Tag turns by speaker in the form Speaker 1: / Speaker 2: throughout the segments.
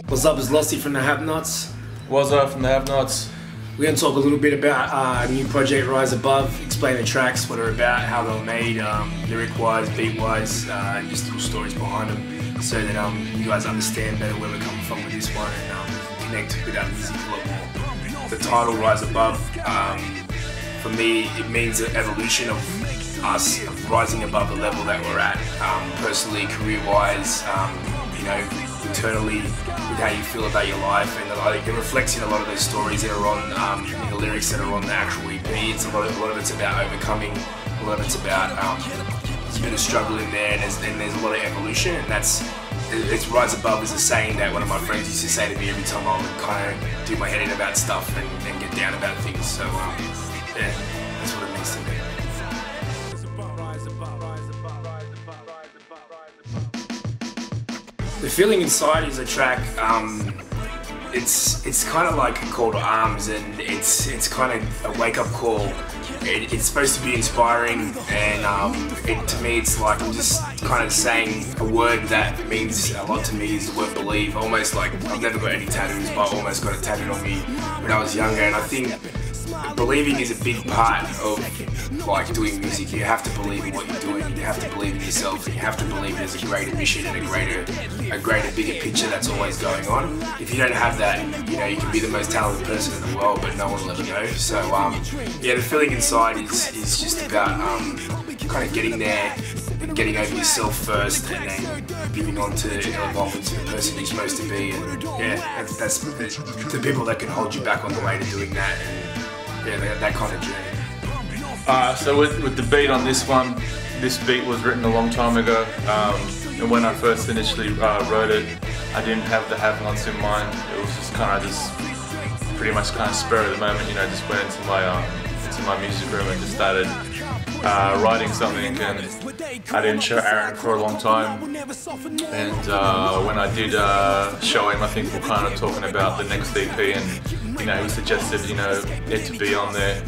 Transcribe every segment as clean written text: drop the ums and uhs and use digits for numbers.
Speaker 1: What's up, it's Losty from the Havknotz.
Speaker 2: Waza from the Havknotz.
Speaker 1: We're going to talk a little bit about our new project, Rise Above, explain the tracks, what they're about, how they were made, lyric-wise, beat-wise, just little stories behind them, so that you guys understand better where we're coming from with this one and connect with our music a lot more. The title, Rise Above, for me, it means an evolution of us rising above the level that we're at, personally, career-wise, you know, internally, with how you feel about your life, and it reflects in a lot of those stories that are on, in the lyrics that are on the actual EP. It's a lot of it's about overcoming, a lot of it's about there's a bit of struggle in there, and there's a lot of evolution, and it's Rise Above is a saying that one of my friends used to say to me every time I would kind of do my head in about stuff and get down about things. So yeah, that's what it means to me. The Feeling Inside is a track, it's kind of like a call to arms, and it's kind of a wake-up call. It's supposed to be inspiring, and to me it's like I'm just kind of saying a word that means a lot to me, is the word believe. Almost like, I've never got any tattoos, but I almost got it tattooed on me when I was younger, and I think believing is a big part of like doing music. You have to believe in what you're doing, you have to believe in yourself, and you have to believe there's a greater mission and a greater, bigger picture that's always going on. If you don't have that, you know, you can be the most talented person in the world, but no one will ever know. So yeah, The Feeling Inside is just about kind of getting there and getting over yourself first, and then moving on to evolve into the person you're supposed to be. And yeah, that's the people that can hold you back on the way to doing that. And, yeah, that kind of journey.
Speaker 2: So with the beat on this one, this beat was written a long time ago, and when I first initially wrote it, I didn't have the Havknotz in mind. It was just pretty much spur of the moment, you know, just went into my music room and just started writing something, and I didn't show Aaron for a long time, and when I did show him, I think we were kind of talking about the next EP, and you know, he suggested, you know, it to be on there,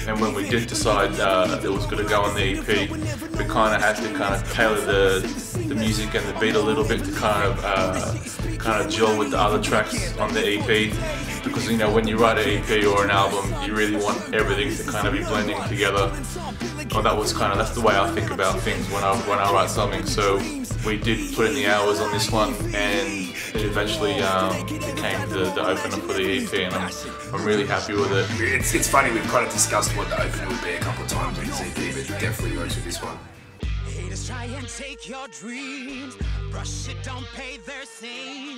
Speaker 2: and when we did decide it was going to go on the EP, we kind of had to tailor the music and the beat a little bit to kind of gel with the other tracks on the EP, because you know, when you write an EP or an album, you really want everything to kind of be blending together. Well, that's the way I think about things when I write something. So we did put in the hours on this one, and it eventually became the opener for the EP, and I'm really happy with it.
Speaker 1: It's funny, we've kind of discussed what the opener would be a couple of times with this EP, but it definitely goes with this one.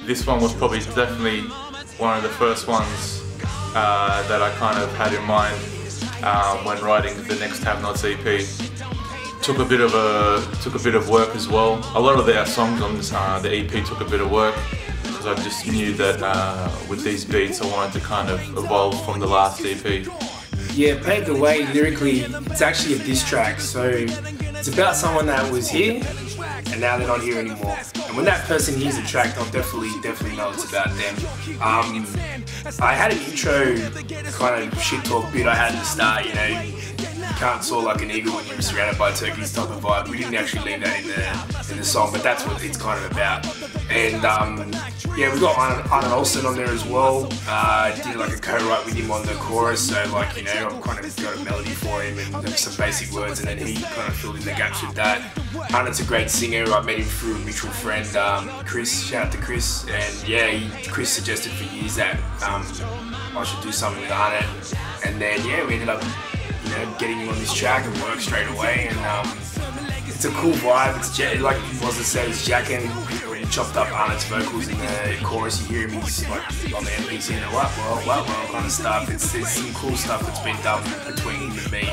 Speaker 2: This one was probably definitely one of the first ones that I kind of had in mind when writing the next Havknotz EP. Took a bit of work as well. A lot of our songs on this, the EP took a bit of work, because I just knew that with these beats I wanted to kind of evolve from the last EP.
Speaker 1: Yeah, Pave the Way, lyrically, it's actually a diss track, so it's about someone that was here and now they're not here anymore. And when that person hears the track, they'll definitely know it's about them. I had an intro kind of shit talk bit I had at the start, you know, you can't soar like an eagle when you're surrounded by turkeys type of vibe. We didn't actually leave that in the song, but that's what it's kind of about. And yeah, we've got Arnold Olsen on there as well. I did like a co-write with him on the chorus, so like, you know, I've kind of got a melody for him and some basic words, and then he kind of filled in the gaps with that. Arnold's a great singer. I met him through a mutual friend, Chris. Shout out to Chris. And yeah, Chris suggested for years that I should do something with Arnold, and then yeah, we ended up, you know, getting him on this track and work straight away. And it's a cool vibe. It's like Waza said, it's jacking. When you chopped up Arnold's vocals in the chorus, you hear him, he's like on the MPC and well kind of stuff. There's some cool stuff that's been done between him and me.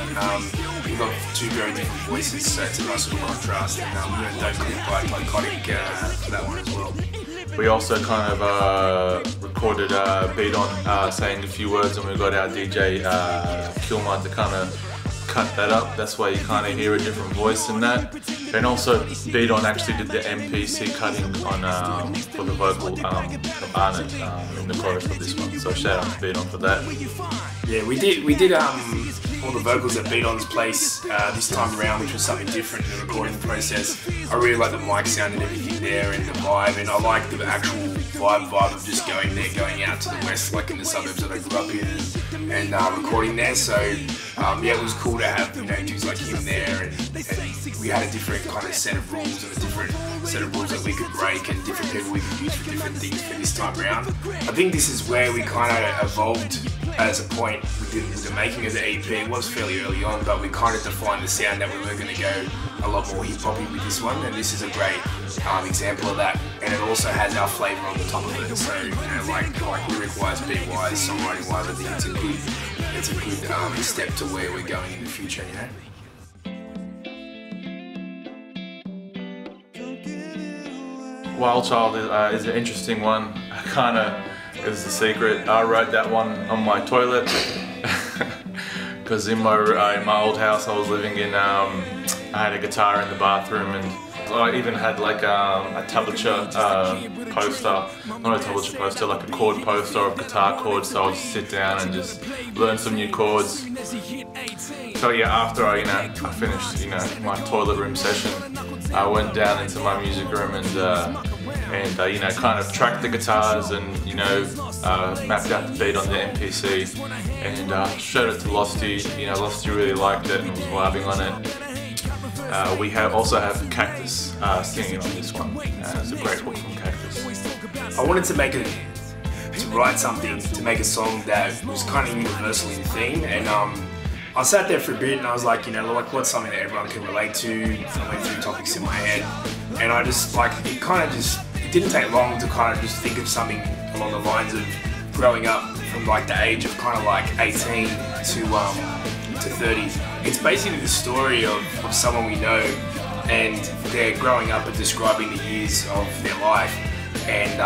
Speaker 1: We've got two very different voices, so it's a nice little contrast. And don't click by Psychotic for that one as well.
Speaker 2: We also kind of recorded a beat on saying a few words, and we got our DJ Kilmine to kind of cut that up. That's why you kind of hear a different voice in that. And also, Beat On actually did the MPC cutting on for the vocal of Arnott in the chorus of this one. So shout out to Beat On for that.
Speaker 1: Yeah, we did all the vocals that beat on this place this time around, which was something different in the recording process. I really like the mic sound and everything there, and the vibe, and I like the actual vibe of just going there, going out to the west, like in the suburbs that I grew up in, and recording there. So yeah, it was cool to have, you know, dudes like him there, and we had a different kind of set of rules and a different set of rules that we could break and different people we could use for different things for this time around. I think this is where we kind of evolved as a point with the making of the EP. It was fairly early on, but we kind of defined the sound that we were going to go a lot more hip-hoppy with this one, and this is a great example of that. And it also has our flavour on the top of it, so, you know, like lyric-wise, beat-wise, songwriting-wise, I think it's a good step to where we're going in the future, you know.
Speaker 2: Wild Child is an interesting one. It was the secret. I wrote that one on my toilet because in my old house I was living in, I had a guitar in the bathroom, and I even had like a tablature poster, not a tablature poster, like a chord poster of guitar chords, so I would just sit down and just learn some new chords. So yeah, after I finished, my toilet room session, I went down into my music room and kind of tracked the guitars and mapped out the beat on the MPC and showed it to Losty. Losty really liked it and was vibing on it. We also have Cactus singing on this one. It's a great hook from Cactus.
Speaker 1: I wanted to write something, to make a song that was kind of universal in theme, and I sat there for a bit and I was like, what's something that everyone can relate to? I went through topics in my head, and I just it didn't take long to kind of just think of something along the lines of growing up from like the age of kind of like 18 to 30. It's basically the story of someone we know, and they're growing up and describing the years of their life, and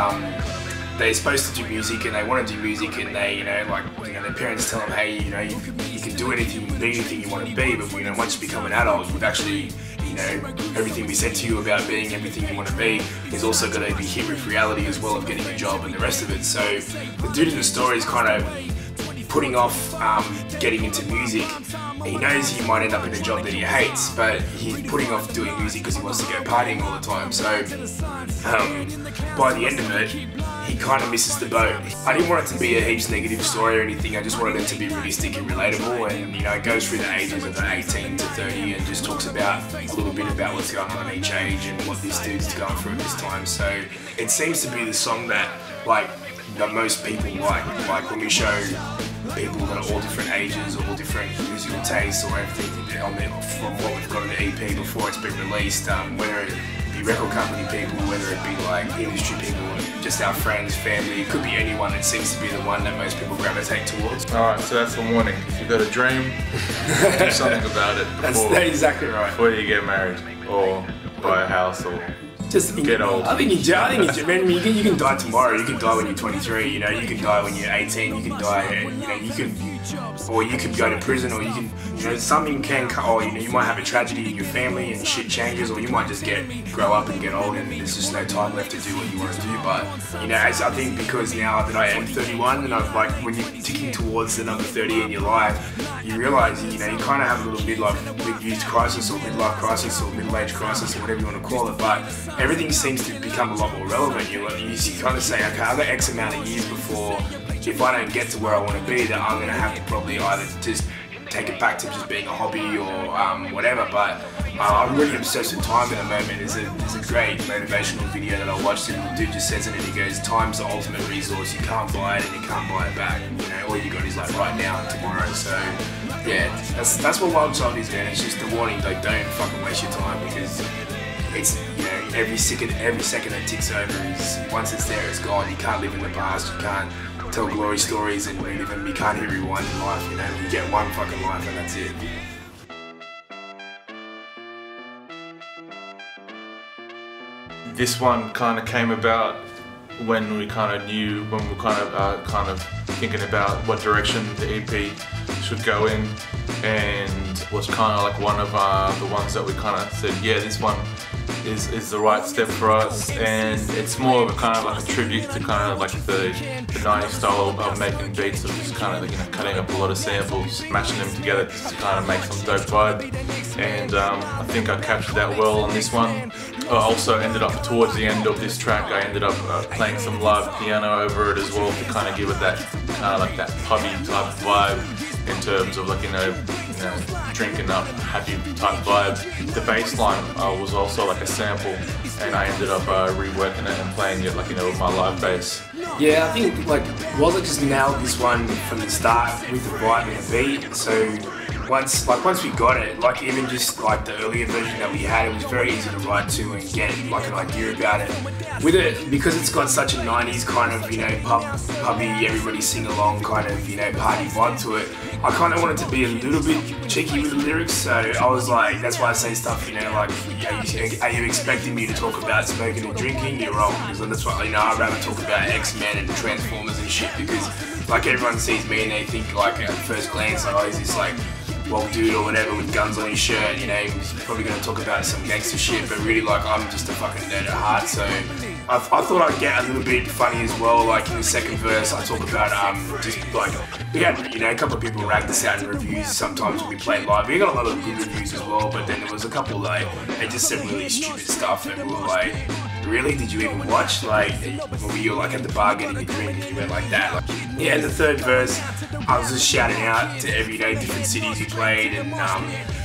Speaker 1: they're supposed to do music and they want to do music, and they, their parents tell them, hey, you can do anything, you can be anything you want to be, but once you become an adult, you've actually, everything we said to you about being everything you want to be is also going to be hit with reality as well of getting a job and the rest of it. So the dude in the story is kind of putting off getting into music. He knows he might end up in a job that he hates, but he's putting off doing music because he wants to go partying all the time. So by the end of it, he kind of misses the boat. I didn't want it to be a heaps negative story or anything. I just wanted it to be realistic and relatable, and it goes through the ages of the 18 to 30 and just talks about a little bit about what's going on at each age and what this dude's going through at this time. So it seems to be the song that that most people like when we show people that are all different ages or all different musical tastes or everything from what we've got on the EP before it's been released, whether it be record company people, whether it be like industry people, just our friends, family, it could be anyone. It seems to be the one that most people gravitate towards.
Speaker 2: Alright, so that's the warning. If you've got a dream, do something about it
Speaker 1: That's exactly right.
Speaker 2: Before you get married or buy a house or
Speaker 1: just
Speaker 2: get old.
Speaker 1: I think you can die tomorrow. You can die when you're 23. You can die when you're 18. You can die. You could go to prison, or you can. Something can. Or you might have a tragedy in your family and shit changes, or you might just grow up and get old, and there's just no time left to do what you want to do. But as I think, because now that I am 31, and when you're ticking towards the number 30 in your life, you realise you kind of have a little mid-youth crisis or midlife crisis or middle-age crisis or whatever you want to call it. But everything seems to become a lot more relevant. You kind of say, okay, I've got X amount of years before, if I don't get to where I want to be, that I'm going to have to probably either just take it back to just being a hobby or whatever. But I'm really obsessed with time at the moment. There's a great motivational video that I watched, and the dude just says it, and he goes, time's the ultimate resource. You can't buy it and you can't buy it back. All you got is right now and tomorrow. So yeah, that's what Wild Child is, man. It's just a warning, don't fucking waste your time, because it's, every second that ticks over is, once it's there, it's gone. You can't live in the past. You can't tell glory stories and relive them. You can't hit rewind in life. You get one fucking life and that's it.
Speaker 2: This one kind of came about when we kind of kind of thinking about what direction the EP should go in, and was kind of like one of the ones that we kind of said, yeah, this one is the right step for us, and it's more of a kind of like a tribute to kind of like the 90s style of making beats, of just kind of, you know, cutting up a lot of samples, mashing them together just to kind of make some dope vibe. And I think I captured that well on this one. I also ended up, towards the end of this track, I ended up playing some live piano over it as well to kind of give it that kind of like that pubby type vibe, in terms of like, you know, drinking up, happy type vibe. The bass line was also like a sample, and I ended up reworking it and playing it, like, you know, with my live bass.
Speaker 1: Yeah, I think like Waza just nailed this one from the start with the vibe and the beat. So once we got it, like even just like the earlier version that we had, it was very easy to write to and get like an idea about it. With it, because it's got such a 90s kind of, you know, pubby, everybody sing along kind of, you know, party vibe to it, I kind of wanted to be a little bit cheeky with the lyrics, so I was like, that's why I say stuff, you know, like, are you expecting me to talk about smoking and drinking? You're wrong, because that's why, you know, I'd rather talk about X-Men and Transformers and shit, because like everyone sees me and they think like at first glance, like, oh, he's this like well dude or whatever with guns on his shirt, you know, he's probably going to talk about some gangster shit, but really like I'm just a fucking nerd at heart. So I thought I'd get a little bit funny as well. Like in the second verse I talk about just like, we had, you know, a couple of people rag this out in reviews sometimes when we played live. We got a lot of good reviews as well, but then there was a couple like, they just said really stupid stuff and we were like, really? Did you even watch? Like, when you were like at the bar getting a drink and you went like that? Like, yeah, in the third verse, I was just shouting out to everyday different cities we played, and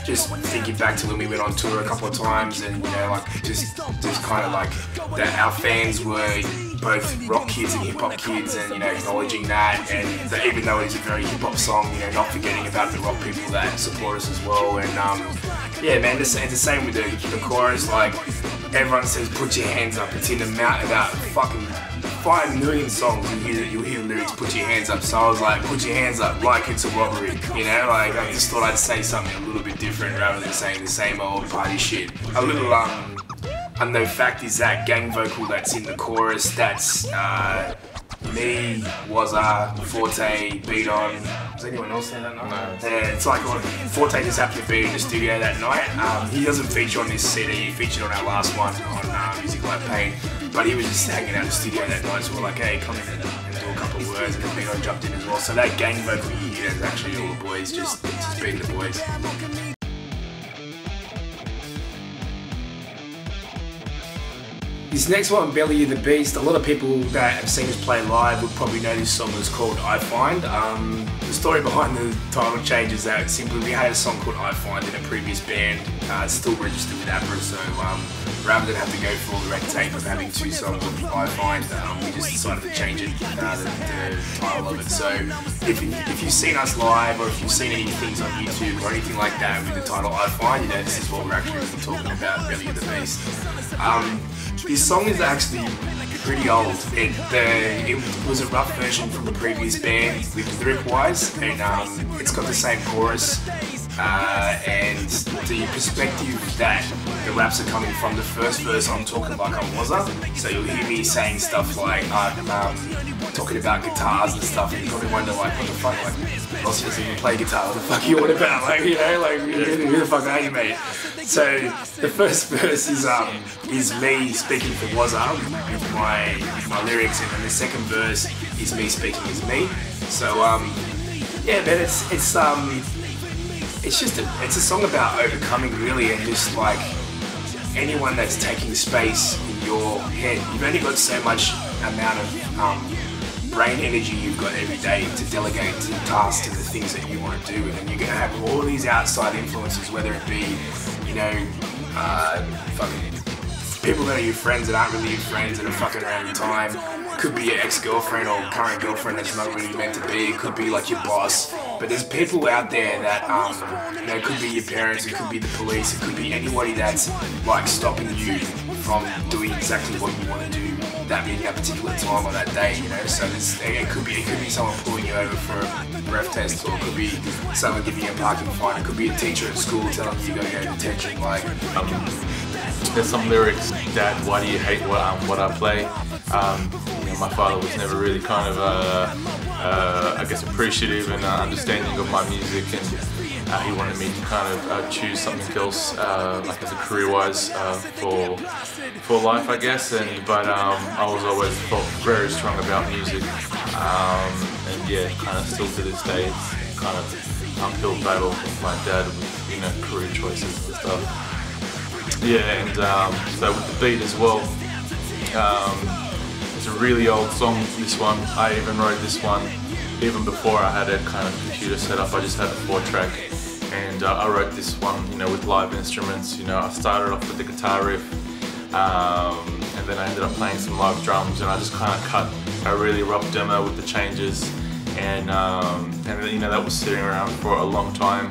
Speaker 1: just thinking back to when we went on tour a couple of times, and you know, like just kind of like that our fans were both rock kids and hip hop kids, and you know, acknowledging that, and that even though it's a very hip hop song, you know, not forgetting about the rock people that support us as well. And yeah, man, it's the same with the chorus. Like everyone says, put your hands up. It's in the mouth about fucking 5 million songs. You'll hear the lyrics, put your hands up. So I was like, put your hands up, like it's a robbery. You know, like I just thought I'd say something a little bit different rather than saying the same old party shit. A little unknown fact is that gang vocal that's in the chorus, that's me, Waza, Forte, Beat On. Does anyone else say that night? No. Yeah, it's like Forte just happened to be in the studio that night. He doesn't feature on this CD, he featured on our last one on Music Like Pain. But he was just hanging out in the studio that night, so we're like, hey, come in and do a couple of words, and then Beat On jumped in as well. So that gang vocal you hear is actually all the boys, just being the boys. This next one, Belly of the Beast, a lot of people that have seen us play live would probably know this song is called I Find. The story behind the title change is that simply we had a song called I Find in a previous band, it's still registered with APRA, so rather than have to go through all the red tape of having 2 songs of I Find, we just decided to change it, the title of it. So if you've seen us live, or if you've seen any things on YouTube or anything like that with the title I Find, you know this is what we're actually talking about, Belly of the Beast. This song is actually pretty old. It was a rough version from the previous band with lyric-wise, and it's got the same chorus. And the perspective that the raps are coming from, the first verse I'm talking like I Waza, so you'll hear me saying stuff like talking about guitars and stuff, and you probably wonder like, what the fuck, like Losty doesn't even play guitar, what the fuck are you on about, like, you know, like who the fuck are you, mate? So the first verse is me speaking for Waza with my lyrics, and then the second verse is me speaking as me. So yeah, man, it's a song about overcoming, really, and just like anyone that's taking space in your head. You've only got so much amount of brain energy you've got every day to delegate to tasks, to the things that you want to do, and then you're going to have all these outside influences, whether it be, you know, fucking people that are your friends that aren't really your friends that are fucking around your time. Could be your ex-girlfriend or current girlfriend that's not really meant to be. It could be like your boss. But there's people out there that, you know, it could be your parents, it could be the police, it could be anybody that's like stopping you from doing exactly what you want to do that particular time or that day, you know. So it could be someone pulling you over for a breath test, or it could be someone giving you a parking fine, it could be a teacher at school telling you gotta go to detention. Like,
Speaker 2: there's some lyrics, Dad, why do you hate what I play? You know, my father was never really kind of, I guess, appreciative and understanding of my music, and he wanted me to kind of choose something else, like as a career-wise, for life, I guess. But I was always felt very strong about music, and yeah, kind of still to this day, it's kind of uphill battle with my dad with, you know, career choices and stuff. Yeah, and so with the beat as well. It's a really old song, this one. I even wrote this one even before I had a kind of computer set up. I just had a 4-track, and I wrote this one, you know, with live instruments. You know, I started off with the guitar riff, and then I ended up playing some live drums, and I just kind of cut a really rough demo with the changes, and you know, that was sitting around for a long time,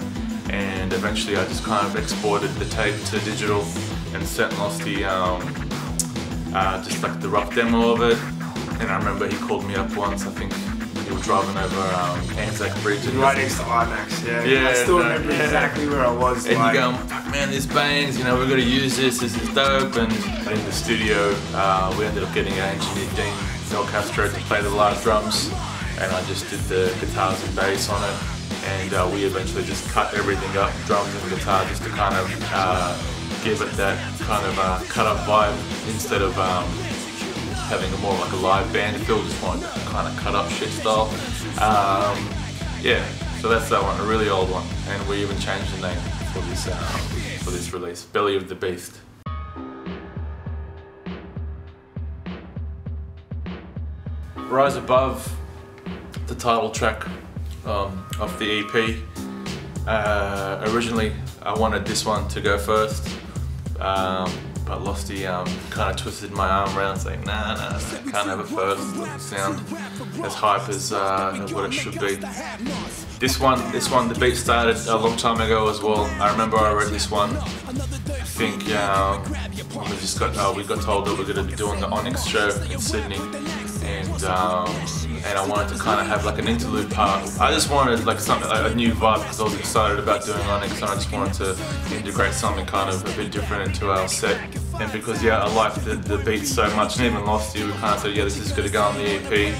Speaker 2: and eventually I just kind of exported the tape to digital and sent Losty just like the rough demo of it. And I remember he called me up once, I think he was driving over Anzac Bridge.
Speaker 1: Right next to IMAX, yeah. I still remember exactly where I was.
Speaker 2: And you go, fuck man, this bangs, you know, we're gonna use this is dope. And in the studio, we ended up getting our engineer Dean Del Castro to play the live drums, and I just did the guitars and bass on it. And we eventually just cut everything up, drums and guitar, just to kind of give it that kind of cut up vibe instead of having a more like a live band feel. Just wanted to kind of cut up shit style. Yeah, so that's that one, a really old one, and we even changed the name for this release, Belly of the Beast. Rise Above, the title track of the EP. Originally I wanted this one to go first, but Losty kind of twisted my arm around saying, nah, can't have it first, it doesn't sound as hype as what it should be. This one, the beat started a long time ago as well. I remember I wrote this one, I think when we got told that we're going to be doing the Onyx show in Sydney, and I wanted to kind of have like an interlude part. I just wanted like something, like a new vibe, because I was excited about doing Onyx, and I just wanted to integrate something kind of a bit different into our set. And because yeah, I liked the beat so much, and even Losty, we kind of said, yeah, this is going to go on the EP.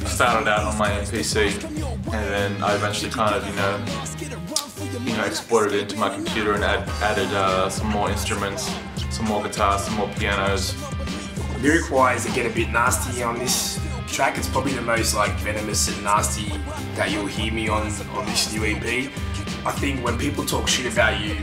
Speaker 2: Started out on my MPC, and then I eventually kind of, you know, exported it into my computer and added some more instruments, some more guitars, some more pianos.
Speaker 1: Lyric-wise, they get a bit nasty on this track. It's probably the most like venomous and nasty that you'll hear me on this new EP. I think when people talk shit about you,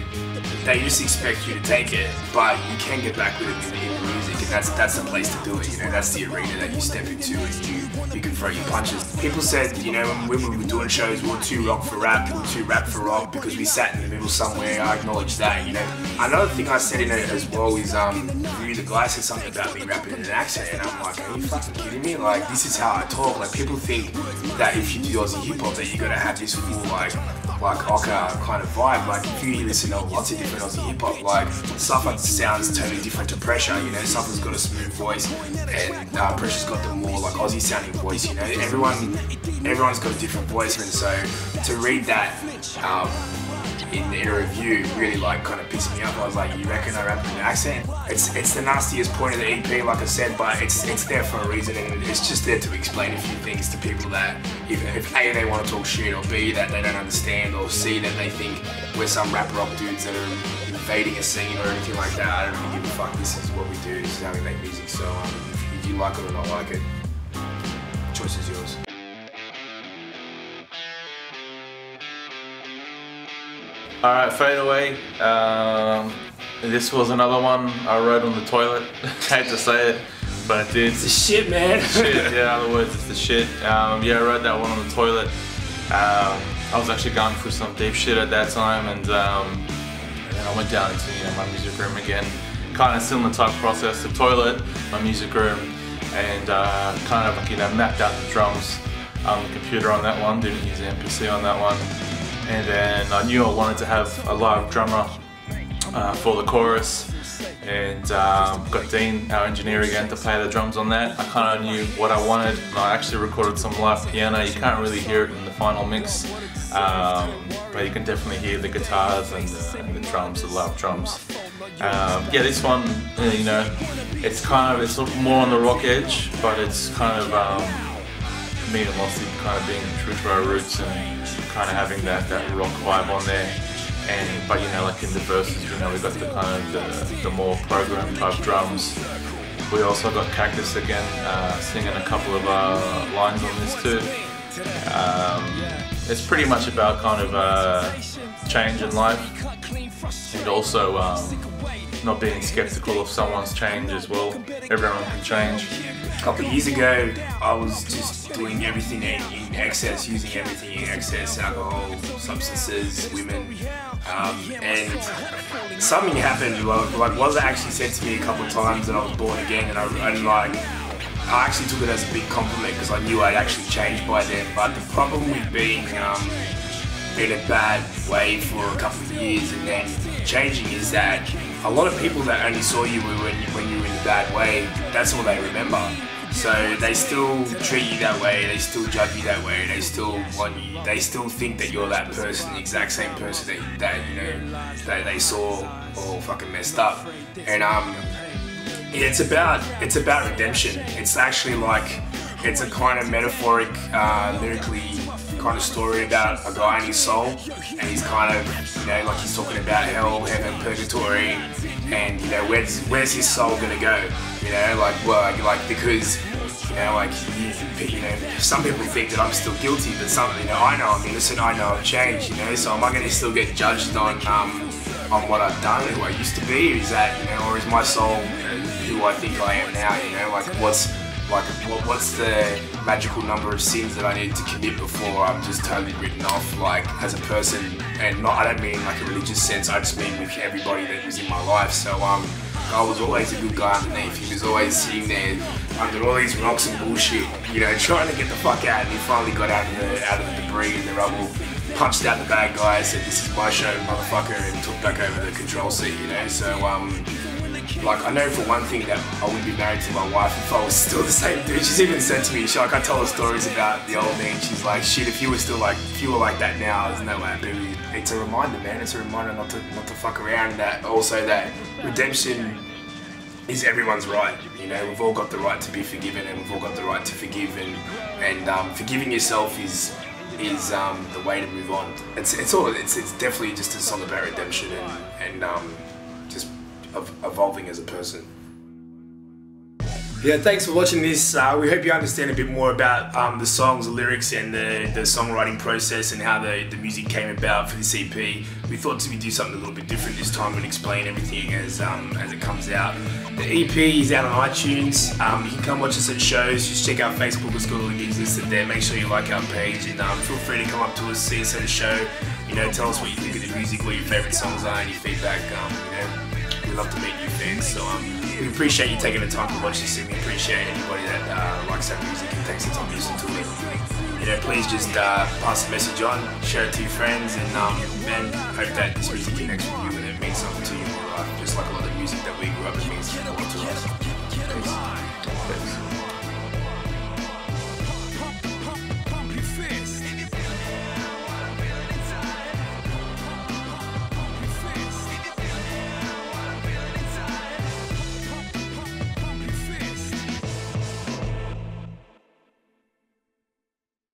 Speaker 1: they just expect you to take it, but you can get back with it in the music, and that's the place to do it. You know, that's the arena that you step into, and you can throw your punches. People said, you know, when we were doing shows, we were too rock for rap, we were too rap for rock, because we sat in the middle somewhere. I acknowledge that, you know. Another thing I said in it as well is, the guy said something about me rapping in an accent, and I'm like, are you fucking kidding me? Like, this is how I talk. Like, people think that if you do Aussie hip hop, that you gotta have this full like Ocker kind of vibe. Like, if you listen to lots of different Aussie hip hop, like Suffer sounds totally different to Pressure. You know, Suffer's got a smooth voice, and Pressure's got the more like Aussie sounding voice. You know, everyone's got a different voice, and so to read that in a review really like kind of pissed me off. I was like, you reckon I rap in an accent? It's the nastiest point of the EP, like I said, but it's there for a reason, and it's just there to explain a few things to people that if A, they want to talk shit, or B, that they don't understand, or C, that they think we're some rap rock dudes that are invading a scene or anything like that. I don't really give a fuck. This is what we do, this is how we make music, so if you like it or not like it, the choice is yours.
Speaker 2: Alright, Fade Away. This was another one I wrote on the toilet. Hate to say it, but I did.
Speaker 1: It's the shit, man.
Speaker 2: Shit, yeah, in other words, it's the shit. Yeah, I wrote that one on the toilet. I was actually going through some deep shit at that time, and I went down into my music room again. Kind of similar type process, the toilet, my music room, and kind of like, mapped out the drums on the computer on that one, didn't use the MPC on that one. And then I knew I wanted to have a live drummer for the chorus, and got Dean, our engineer again, to play the drums on that. I kind of knew what I wanted, and I actually recorded some live piano. You can't really hear it in the final mix, but you can definitely hear the guitars and the drums, the live drums. Yeah, this one, it's more on the rock edge, but it's kind of me and Losty kind of being true to our roots and kind of having that rock vibe on there. But you know, like in the verses, you know, we got the kind of the more program type drums. We also got Cactus again singing a couple of lines on this too. It's pretty much about kind of change in life, and also not being skeptical of someone's change as well. Everyone can change.
Speaker 1: A couple of years ago, I was just doing everything in excess, using everything in excess, alcohol, substances, women, and something happened. Like Waza actually said to me a couple of times that I was born again, and I actually took it as a big compliment because I knew I'd actually changed by then. But the problem with being in a bad way for a couple of years and then changing is that a lot of people that only saw you when you were in a bad way, that's all they remember. So they still treat you that way, they still judge you that way, they still want you, they still think that you're that person, the exact same person that you know that they saw all fucking messed up. And it's about redemption. It's actually like, it's a kind of metaphoric, lyrically kind of story about a guy and his soul, and he's kind of, you know, like he's talking about hell, heaven, purgatory, and you know, where's his soul gonna go? You know, like, well, like because, you know, like you know, some people think that I'm still guilty, but you know, I know I'm innocent, I know I've changed, you know, so am I gonna still get judged on what I've done, who I used to be? Is that, you know, or is my soul who I think I am now? You know, like what's the magical number of sins that I need to commit before I'm just totally written off, like, as a person? And I don't mean like a religious sense, I just mean with everybody that was in my life. So I was always a good guy underneath. He was always sitting there under all these rocks and bullshit, you know, trying to get the fuck out, and he finally got out of the debris and the rubble, punched out the bad guy, said, "This is my show, motherfucker," and took back over the control seat, you know. So like, I know for one thing that I wouldn't be married to my wife if I was still the same dude. She's even said to me, I tell her stories about the old me, and she's like, shit, if you were like that now, there's no way I'd be with you. It's a reminder, man. It's a reminder not to fuck around. That also, that redemption is everyone's right. You know, we've all got the right to be forgiven, and we've all got the right to forgive, and forgiving yourself is the way to move on. It's definitely just a song about redemption and just evolving as a person. Yeah, thanks for watching this. We hope you understand a bit more about the songs, the lyrics, and the songwriting process, and how the music came about for this EP. We thought we'd do something a little bit different this time and explain everything as it comes out. The EP is out on iTunes. You can come watch us at shows. Just check out Facebook, it's got all the gigs listed there. Make sure you like our page, and feel free to come up to us, see us at a show. You know, tell us what you think of the music, what your favourite songs are, any feedback. You know, we love to meet new fans, so we appreciate you taking the time to watch this, and we appreciate anybody that likes our music and takes the time to listen to it. You know, please just pass the message on, share it to your friends, and man, hope that this music connects with you and it means something to you in your life, just like a lot of music that we grew up with means.